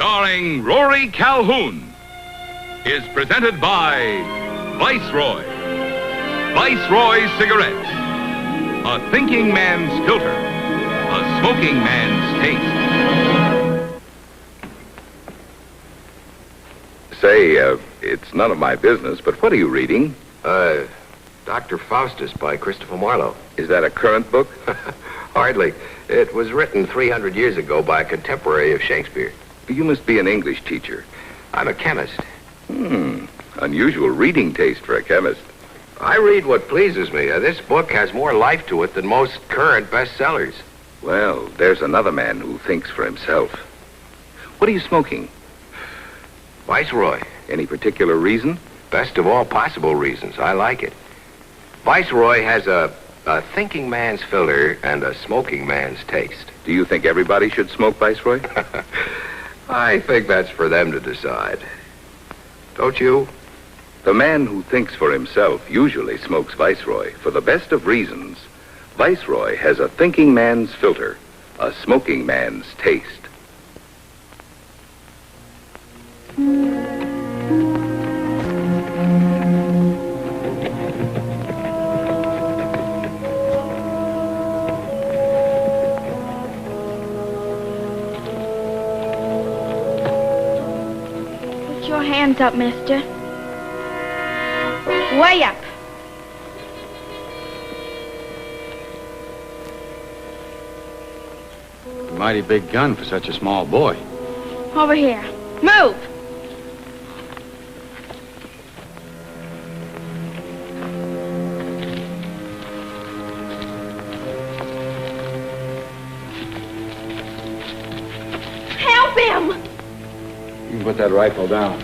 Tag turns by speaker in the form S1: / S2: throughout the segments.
S1: starring Rory Calhoun, is presented by Viceroy. Viceroy Cigarettes. A thinking man's filter. A smoking man's taste.
S2: Say, it's none of my business, but what are you reading?
S3: Dr. Faustus by Christopher Marlowe.
S2: Is that a current book?
S3: Hardly. It was written 300 years ago by a contemporary of Shakespeare.
S2: You must be an English teacher.
S3: I'm a chemist.
S2: Unusual reading taste for a chemist.
S3: I read what pleases me. This book has more life to it than most current bestsellers.
S2: Well, there's another man who thinks for himself. What are you smoking?
S3: Viceroy.
S2: Any particular reason?
S3: Best of all possible reasons. I like it. Viceroy has a thinking man's filter and a smoking man's taste.
S2: Do you think everybody should smoke, Viceroy?
S3: I think that's for them to decide. Don't you?
S2: The man who thinks for himself usually smokes Viceroy for the best of reasons. Viceroy has a thinking man's filter, a smoking man's taste.
S4: Put your hands up, mister. Way up.
S5: Mighty big gun for such a small boy.
S4: Over here. Move! Help him!
S5: You can put that rifle down.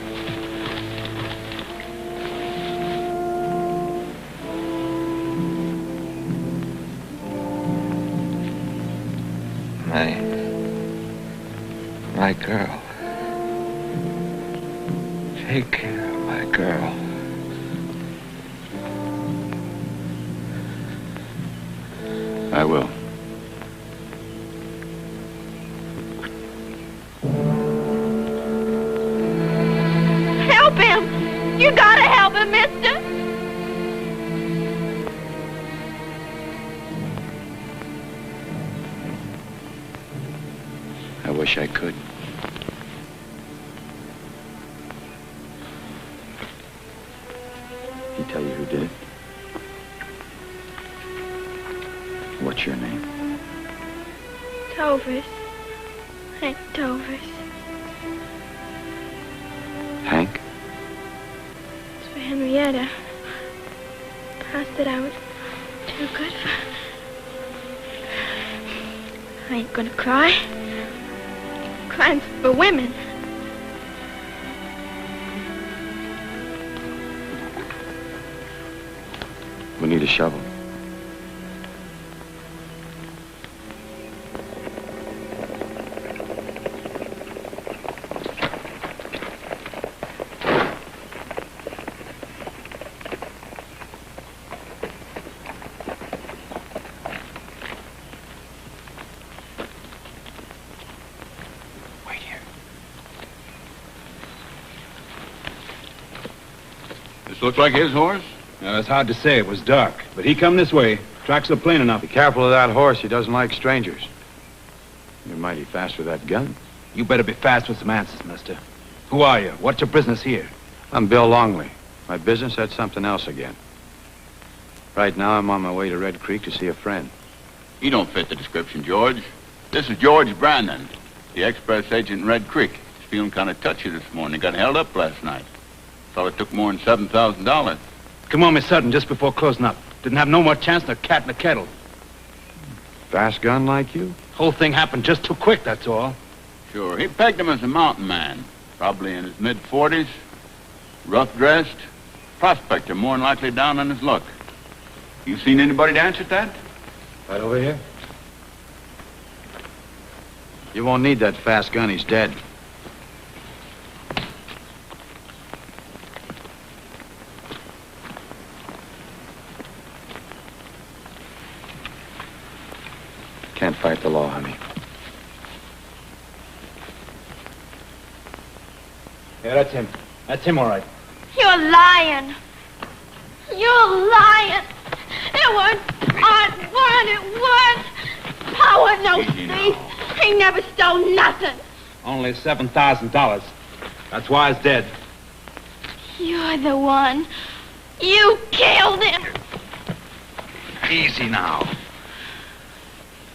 S6: My girl. Take care of my girl.
S5: I will.
S4: Help him! You gotta help him, mister!
S5: I wish I could. He tell you who did it? What's your name?
S4: Tovers. Hank Tovers.
S5: Hank?
S4: It's for Henrietta. Passed it out. Too good for... I ain't gonna cry. Crying's for women.
S5: We need a shovel.
S1: This looks like his horse?
S7: Now, it's hard to say. It was dark. But he come this way. Tracks are plain enough.
S5: Be careful of that horse. He doesn't like strangers. You're mighty fast with that gun.
S7: You better be fast with some answers, mister. Who are you? What's your business here?
S5: I'm Bill Longley. My business had something else again. Right now, I'm on my way to Red Creek to see a friend.
S8: You don't fit the description, George. This is George Brandon, the express agent in Red Creek. He's feeling kind of touchy this morning. He got held up last night. Fella took more than $7,000.
S7: Come on, Miss Sutton, just before closing up. Didn't have no more chance than a cat in a kettle.
S5: Fast gun like you?
S7: Whole thing happened just too quick, that's all.
S8: Sure, he pegged him as a mountain man. Probably in his mid-40s. Rough-dressed. Prospector, more than likely down on his luck. You seen anybody to answer that?
S5: Right over here. You won't need that fast gun. He's dead. Can't fight the law, honey.
S7: Yeah, that's him. That's him, all right.
S4: You're lying. You're lying. It weren't. It was. Pa wasn't no thief. He never stole nothing.
S7: Only $7,000. That's why he's dead.
S4: You're the one. You killed him.
S7: Easy now.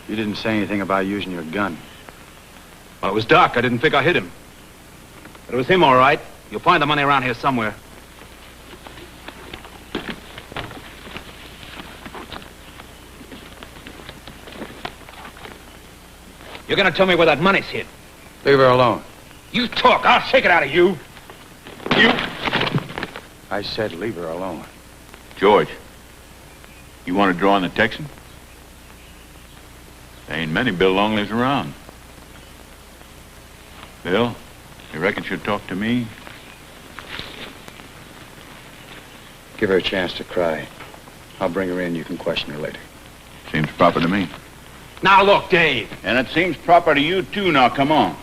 S5: You didn't say anything about using your gun.
S7: Well, it was dark. I didn't think I hit him. But it was him, all right. You'll find the money around here somewhere. You're gonna tell me where that money's hid.
S5: Leave her alone.
S7: You talk. I'll shake it out of you. You.
S5: I said leave her alone.
S8: George, you want to draw on the Texan? There ain't many Bill Longleys around. Bill, you reckon she'll talk to me?
S5: Give her a chance to cry. I'll bring her in. You can question her later.
S8: Seems proper to me.
S7: Now look, Dave.
S8: And it seems proper to you, too. Now, come on.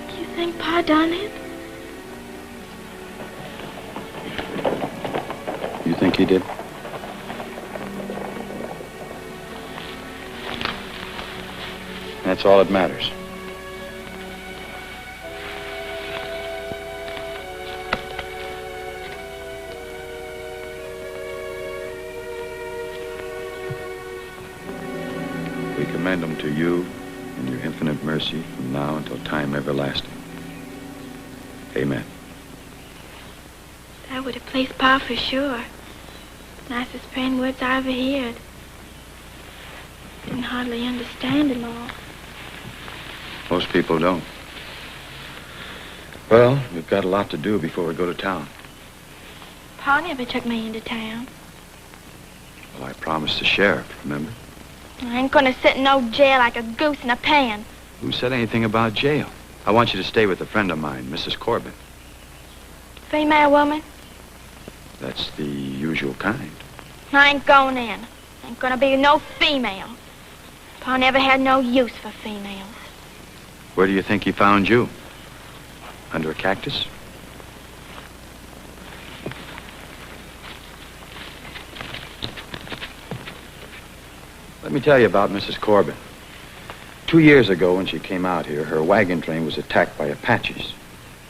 S4: Do you think Pa done it?
S5: You think he did? That's all that matters. We commend them to you and your infinite mercy from now until time everlasting. Amen.
S4: That would have pleased Pa for sure. Nicest praying words I ever heard. Didn't hardly understand them all.
S5: Most people don't. Well, we've got a lot to do before we go to town.
S4: Pa never took me into town.
S5: Well, I promised the sheriff, remember?
S4: I ain't gonna sit in no jail like a goose in a pan.
S5: Who said anything about jail? I want you to stay with a friend of mine, Mrs. Corbin.
S4: Female woman?
S5: That's the usual kind.
S4: I ain't going in. Ain't gonna be no female. Pa never had no use for females.
S5: Where do you think he found you? Under a cactus? Let me tell you about Mrs. Corbin. 2 years ago, when she came out here, her wagon train was attacked by Apaches.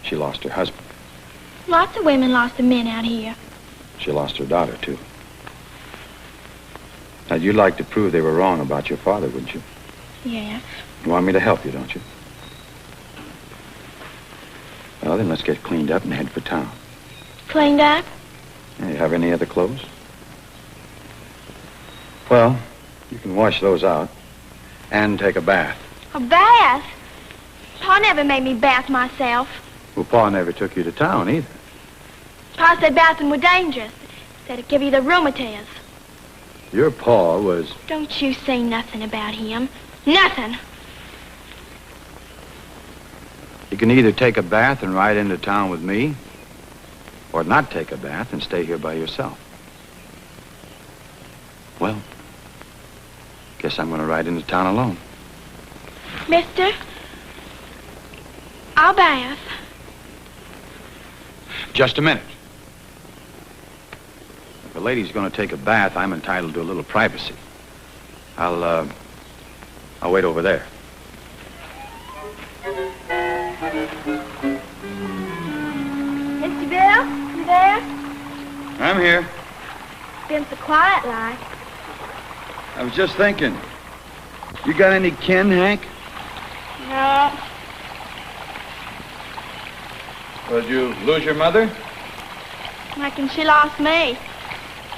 S5: She lost her husband.
S4: Lots of women lost their men out here.
S5: She lost her daughter, too. Now, you'd like to prove they were wrong about your father, wouldn't you?
S4: Yes.
S5: You want me to help you, don't you? Well, then let's get cleaned up and head for town.
S4: Cleaned up?
S5: Yeah, you have any other clothes? Well, you can wash those out and take a bath.
S4: A bath? Pa never made me bath myself.
S5: Well, Pa never took you to town either.
S4: Pa said bathing were dangerous. Said it'd give you the rheumatiz.
S5: Your Pa was...
S4: Don't you say nothing about him. Nothing.
S5: You can either take a bath and ride into town with me, or not take a bath and stay here by yourself. Well, guess I'm going to ride into town alone.
S4: Mister, I'll bath.
S5: Just a minute. If a lady's going to take a bath, I'm entitled to a little privacy. I'll wait over there.
S4: Mr. Bill, you there?
S5: I'm here.
S4: Been so quiet like.
S5: I was just thinking. You got any kin, Hank?
S4: No.
S5: Well, did you lose your mother?
S4: Reckon she lost me.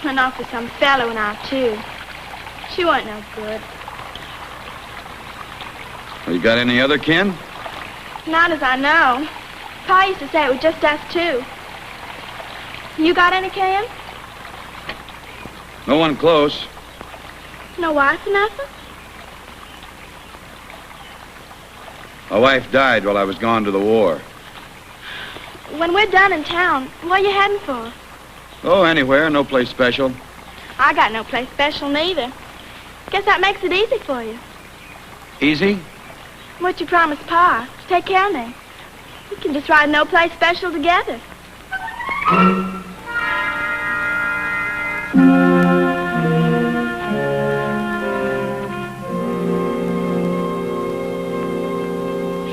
S4: Went off with some fellow and I too. She wasn't no good.
S5: Well, you got any other kin?
S4: Not as I know. Pa used to say it was just us two. You got any kin?
S5: No one close.
S4: No wife or nothing?
S5: My wife died while I was gone to the war.
S4: When we're done in town, where you heading for?
S5: Oh, anywhere. No place special.
S4: I got no place special neither. Guess that makes it easy for you.
S5: Easy?
S4: What you promised Pa, to take care of me. We can just ride No Place Special together.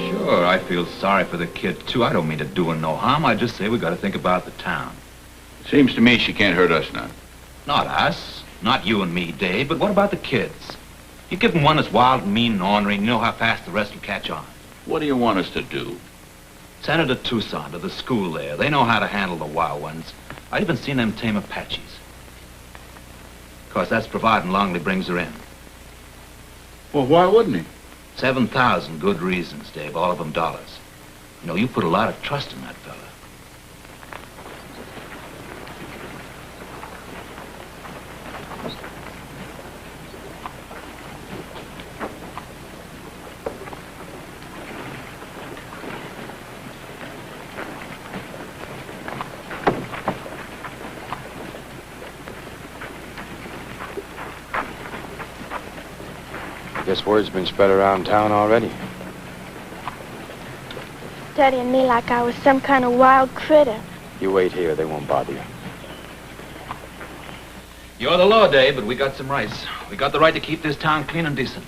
S7: Sure, I feel sorry for the kid, too. I don't mean to do her no harm. I just say we got to think about the town.
S8: Seems to me she can't hurt us none.
S7: Not us. Not you and me, Dave. But what about the kids? You give them one that's wild and mean and ornery, and you know how fast the rest will catch on.
S8: What do you want us to do?
S7: Send her to Tucson, to the school there. They know how to handle the wild ones. I even seen them tame Apaches. Of course, that's providing Longley brings her in.
S8: Well, why wouldn't he?
S7: 7,000 good reasons, Dave, all of them dollars. You know, you put a lot of trust in that fella.
S5: Guess word's been spread around town already.
S4: Studying me like I was some kind of wild critter.
S5: You wait here. They won't bother you.
S7: You're the law, Dave, but we got some rights. We got the right to keep this town clean and decent.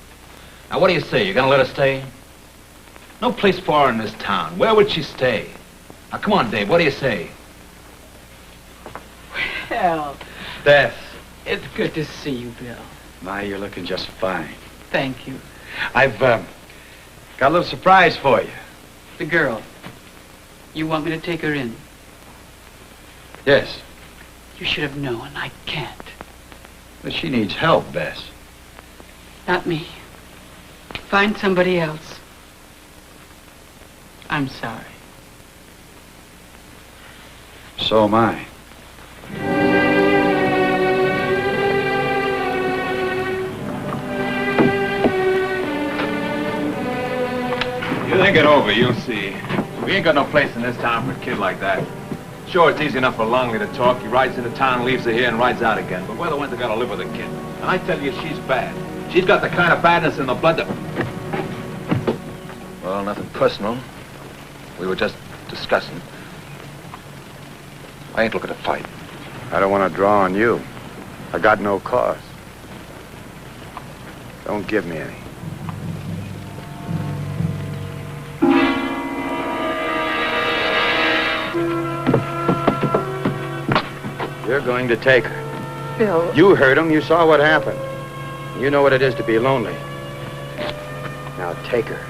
S7: Now, what do you say? You gonna let her stay? No place for her in this town. Where would she stay? Now, come on, Dave. What do you say?
S9: Well,
S5: Beth.
S9: it's good to see you, Bill.
S5: My, you're looking just fine.
S9: Thank you.
S5: I've got a little surprise for you.
S9: The girl. You want me to take her in?
S5: Yes.
S9: You should have known. I can't.
S5: But she needs help, Bess.
S9: Not me. Find somebody else. I'm sorry.
S5: So am I.
S7: You think it over, you'll see. We ain't got no place in this town for a kid like that. Sure, it's easy enough for Longley to talk. He rides into town, leaves her here, and rides out again. But we're the ones that gotta live with a kid. And I tell you, she's bad. She's got the kind of badness in the blood that...
S6: Well, nothing personal. We were just discussing. I ain't looking to fight.
S5: I don't want to draw on you. I got no cause. Don't give me any. You're going to take her.
S9: Bill.
S5: You heard him. You saw what happened. You know what it is to be lonely. Now take her.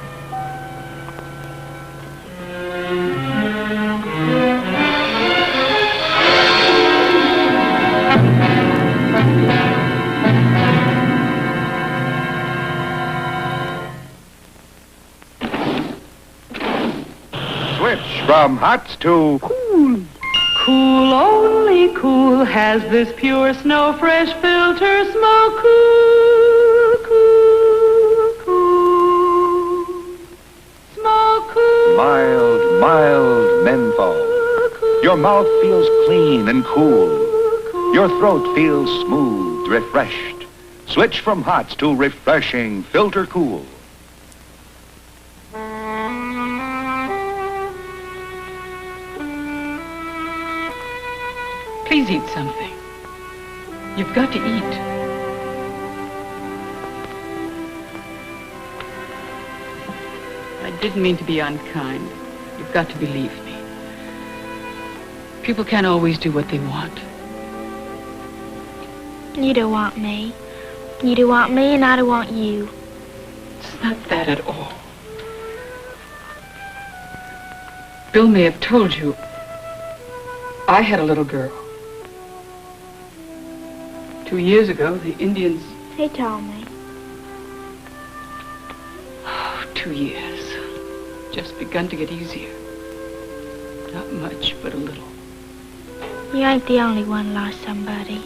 S5: Switch from hots to...
S9: Cool. Cool, only cool has this pure snow fresh filter smoke. Cool, cool, cool. Smoke cool.
S2: Mild, mild menthol. Your mouth feels clean and cool. Your throat feels smooth, refreshed. Switch from hots to refreshing filter cool.
S9: Please eat something. You've got to eat. I didn't mean to be unkind. You've got to believe me. People can't always do what they want.
S4: You don't want me. You don't want me, and I don't want you.
S9: It's not that at all. Bill may have told you I had a little girl. 2 years ago, the Indians...
S4: He told me.
S9: Oh, 2 years. Just begun to get easier. Not much, but a little.
S4: You ain't the only one lost somebody.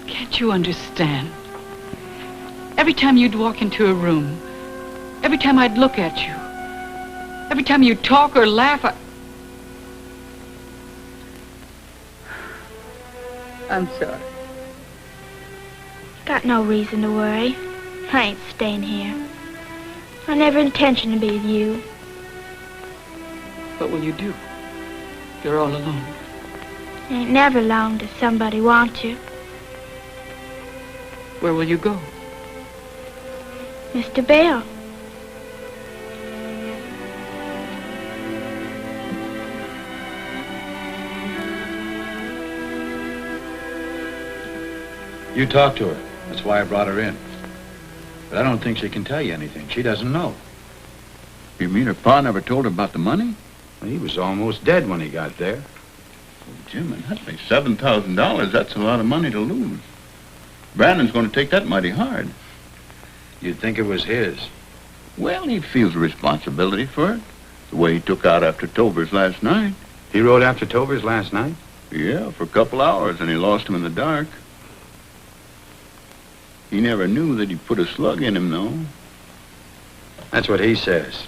S9: Can't you understand? Every time you'd walk into a room, every time I'd look at you, every time you'd talk or laugh, I'm sorry.
S4: Got no reason to worry. I ain't staying here. I never intentioned to be with you.
S9: What will you do? You're all alone.
S4: You ain't never alone till somebody wants you.
S9: Where will you go?
S4: Mr. Bill.
S5: You talk to her. That's why I brought her in. But I don't think she can tell you anything. She doesn't know.
S8: You mean her pa never told her about the money?
S5: Well, he was almost dead when he got there.
S8: Jim, and that's like $7,000. That's a lot of money to lose. Brandon's going to take that mighty hard.
S5: You'd think it was his.
S8: Well, he feels a responsibility for it. The way he took out after Tober's last night.
S5: He rode after Tober's last night?
S8: Yeah, for a couple hours, and he lost him in the dark. He never knew that he put a slug in him, though.
S5: That's what he says.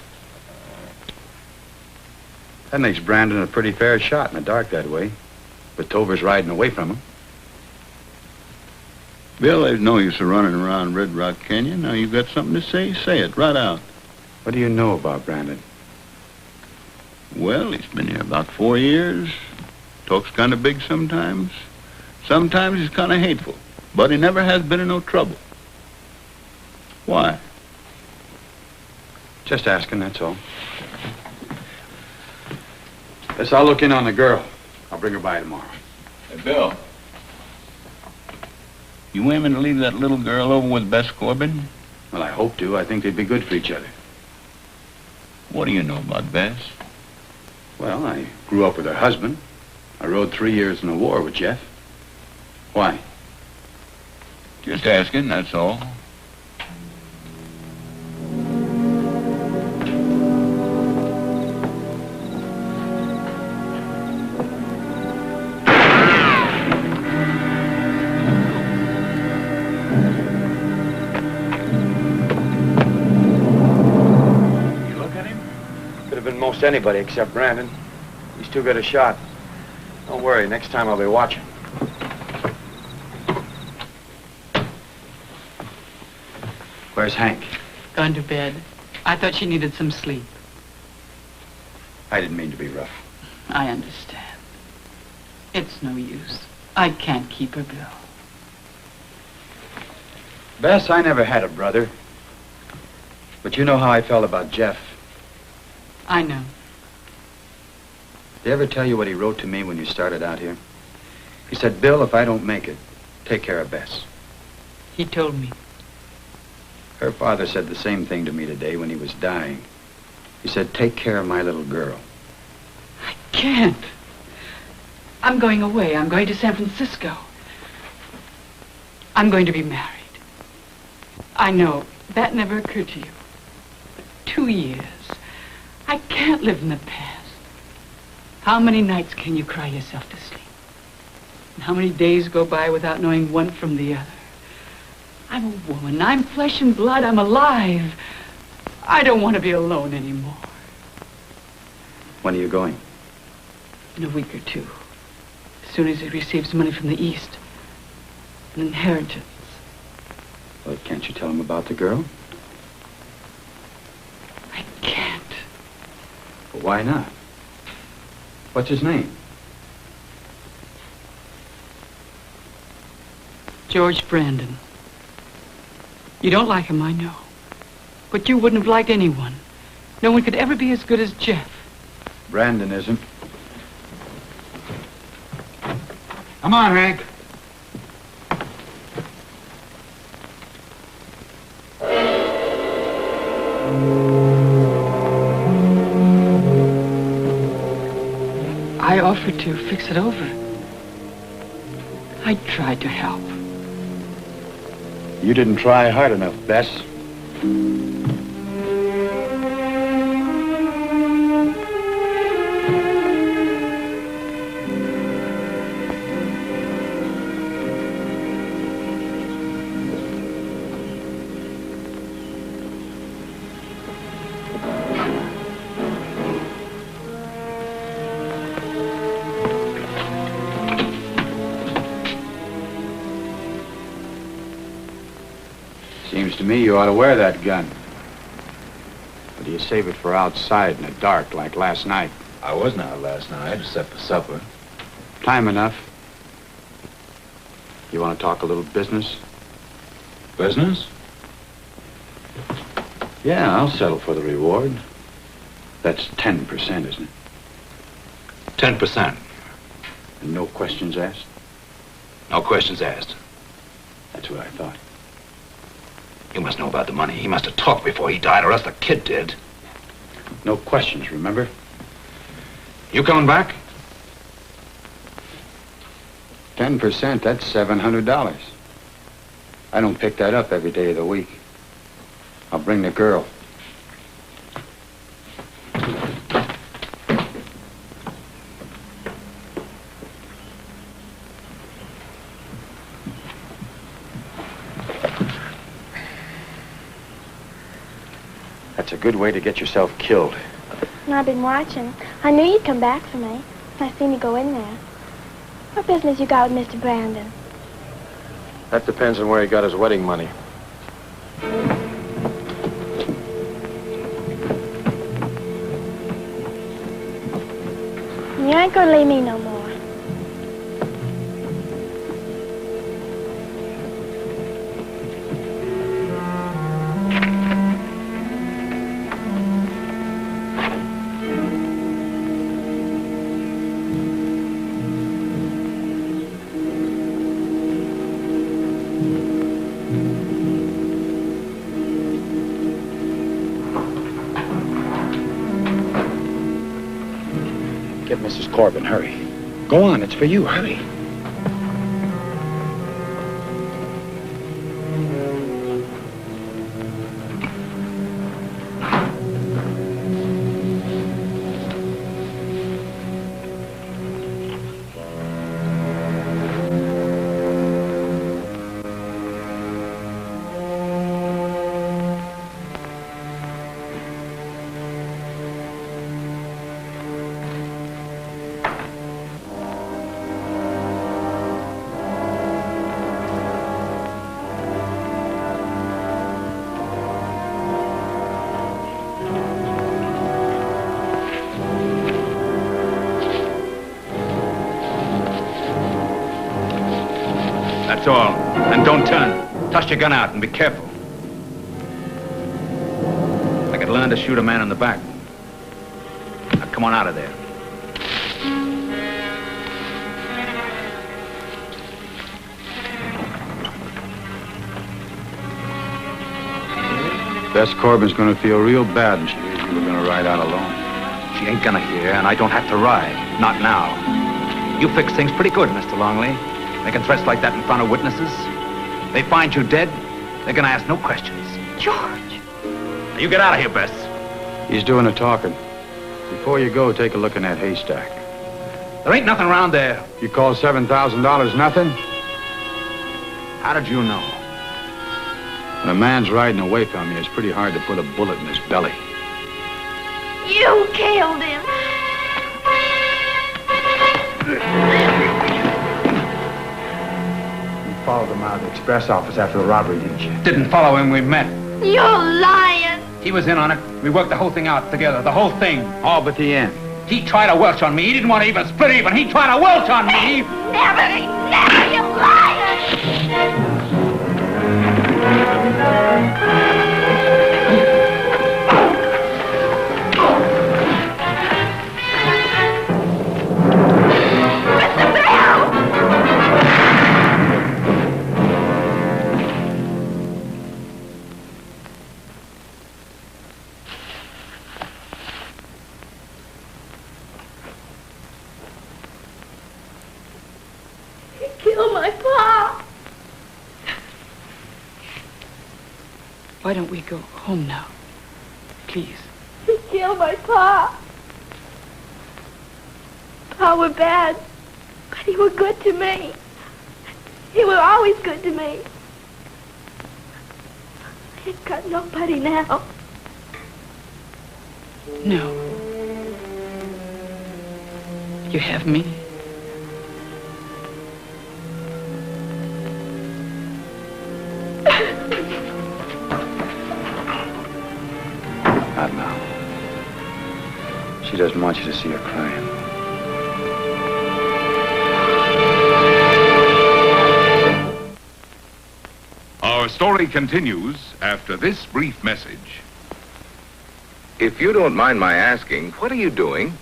S5: That makes Brandon a pretty fair shot in the dark that way. But Tober's riding away from him.
S8: Bill, there's no use of running around Red Rock Canyon. Now you've got something to say, say it right out.
S5: What do you know about Brandon?
S8: Well, he's been here about 4 years. Talks kind of big sometimes. Sometimes he's kind of hateful. But he never has been in no trouble. Why?
S5: Just asking, that's all. Guess I'll look in on the girl. I'll bring her by tomorrow.
S8: Hey, Bill. You aiming to leave that little girl over with Bess Corbin?
S5: Well, I hope to. I think they'd be good for each other.
S8: What do you know about Bess?
S5: Well, I grew up with her husband. I rode 3 years in the war with Jeff. Why?
S8: Just asking, that's all.
S5: Most anybody except Brandon. He's too good a shot. Don't worry, next time I'll be watching. Where's Hank?
S9: Gone to bed. I thought she needed some sleep.
S5: I didn't mean to be rough.
S9: I understand. It's no use. I can't keep her, Bill.
S5: Bess, I never had a brother. But you know how I felt about Jeff.
S9: I know.
S5: Did he ever tell you what he wrote to me when you started out here? He said, Bill, if I don't make it, take care of Bess.
S9: He told me.
S5: Her father said the same thing to me today when he was dying. He said, take care of my little girl.
S9: I can't. I'm going away. I'm going to San Francisco. I'm going to be married. I know. That never occurred to you. But 2 years. I can't live in the past. How many nights can you cry yourself to sleep? And how many days go by without knowing one from the other? I'm a woman. I'm flesh and blood. I'm alive. I don't want to be alone anymore.
S5: When are you going?
S9: In a week or two. As soon as he receives money from the East. An inheritance.
S5: Well, can't you tell him about the girl?
S9: I can't.
S5: Well, why not? What's his name?
S9: George Brandon. You don't like him, I know. But you wouldn't have liked anyone. No one could ever be as good as Jeff.
S5: Brandon isn't. Come on, Hank.
S9: I offered to fix it over. I tried to help.
S5: You didn't try hard enough, Bess. See Seems to me you ought to wear that gun. Or do you save it for outside in the dark like last night?
S7: I wasn't out last night, except for supper.
S5: Time enough. You want to talk a little business?
S7: Business?
S5: Yeah, I'll settle for the reward. That's 10%, isn't it?
S7: 10%.
S5: And no questions asked?
S7: No questions asked.
S5: That's what I thought.
S7: You must know about the money. He must have talked before he died, or else the kid did.
S5: No questions, remember?
S7: You coming back?
S5: 10%, that's $700. I don't pick that up every day of the week. I'll bring the girl. That's a good way to get yourself killed.
S4: I've been watching. I knew you'd come back for me. I seen you go in there. What business you got with Mr. Brandon?
S5: That depends on where he got his wedding money.
S4: You ain't gonna leave me no more.
S5: Get Mrs. Corbin, hurry. Go on, it's for you, hurry.
S2: That's all. And don't turn. Toss your gun out and be careful. I could learn to shoot a man in the back. Now come on out of there.
S5: Bess Corbin's gonna feel real bad when she hears you were gonna ride out alone.
S2: She ain't gonna hear, and I don't have to ride. Not now. You fix things pretty good, Mr. Longley. Making threats like that in front of witnesses. They find you dead, they're gonna ask no questions.
S4: George!
S2: Now you get out of here, Bess.
S5: He's doing the talking. Before you go, take a look in that haystack.
S2: There ain't nothing around there.
S5: You call $7,000 nothing?
S2: How did you know?
S5: When a man's riding away from you, it's pretty hard to put a bullet in his belly.
S4: You killed him!
S5: You followed him out of the express office after the robbery, didn't you?
S2: Didn't follow him, we met.
S4: You're lying!
S2: He was in on it. We worked the whole thing out together, the whole thing.
S5: All but the end.
S2: He tried to welch on me. He didn't want to even split even. He tried to welch on me.
S4: Never, you liar! Kill my pa!
S9: Why don't we go home now? Please.
S4: He killed my pa. Pa were bad, but he were good to me. He were always good to me. I ain't got nobody now.
S9: No. You have me.
S5: doesn't want you to see her crying.
S1: Our story continues after this brief message.
S3: If you don't mind my asking, what are you doing?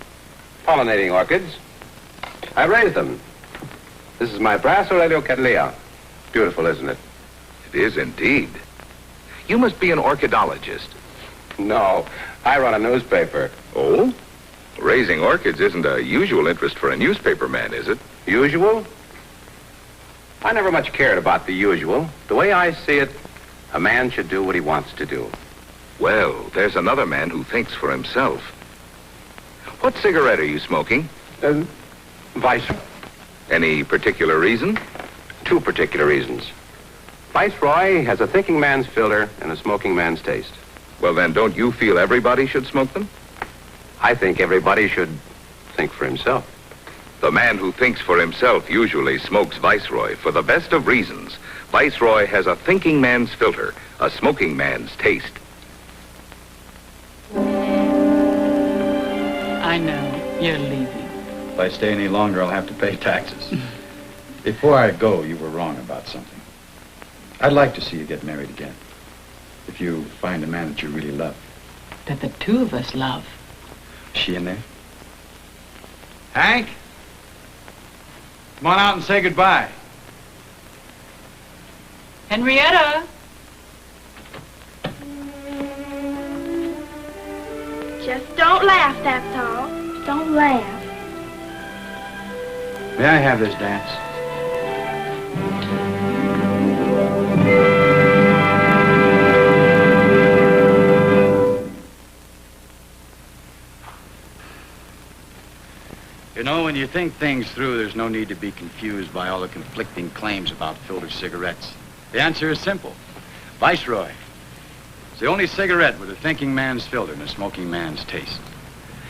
S10: Pollinating orchids. I raised them. This is my Brassarelio cattleya. Beautiful, isn't it?
S3: It is indeed. You must be an orchidologist.
S10: No, I run a newspaper.
S3: Oh? Raising orchids isn't a usual interest for a newspaper man, is it?
S10: Usual? I never much cared about the usual. The way I see it, a man should do what he wants to do.
S3: Well, there's another man who thinks for himself. What cigarette are you smoking?
S10: Viceroy.
S3: Any particular reason?
S10: Two particular reasons. Viceroy has a thinking man's filter and a smoking man's taste.
S3: Well, then, don't you feel everybody should smoke them?
S10: I think everybody should think for himself.
S3: The man who thinks for himself usually smokes Viceroy for the best of reasons. Viceroy has a thinking man's filter, a smoking man's taste.
S9: I know. You're leaving.
S5: If I stay any longer, I'll have to pay taxes. Before I go, you were wrong about something. I'd like to see you get married again. If you find a man that you really love.
S9: That the two of us love.
S5: Is she in there? Hank? Come on out and say goodbye.
S9: Henrietta!
S4: Just don't laugh, that's all. Don't laugh.
S5: May I have this dance? You know, when you think things through, there's no need to be confused by all the conflicting claims about filter cigarettes. The answer is simple. Viceroy. It's the only cigarette with a thinking man's filter and a smoking man's taste.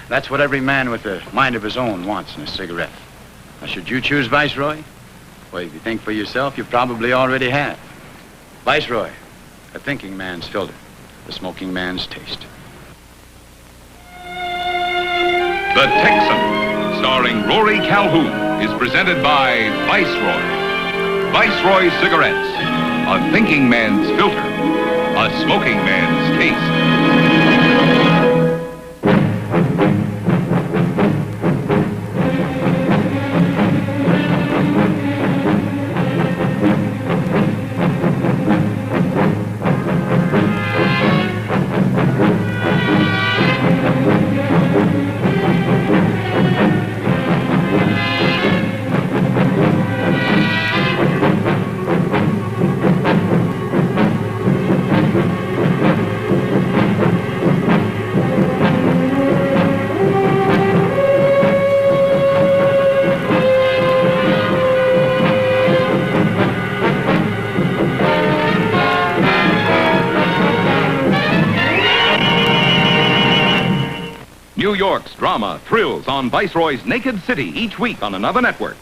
S5: That's what every man with a mind of his own wants in a cigarette. Now, should you choose Viceroy? Well, if you think for yourself, you probably already have. Viceroy, a thinking man's filter, a smoking man's taste.
S1: The Texan, starring Rory Calhoun, is presented by Viceroy. Viceroy Cigarettes, a thinking man's filter, a smoking man's taste. New York's drama thrills on Viceroy's Naked City each week on another network.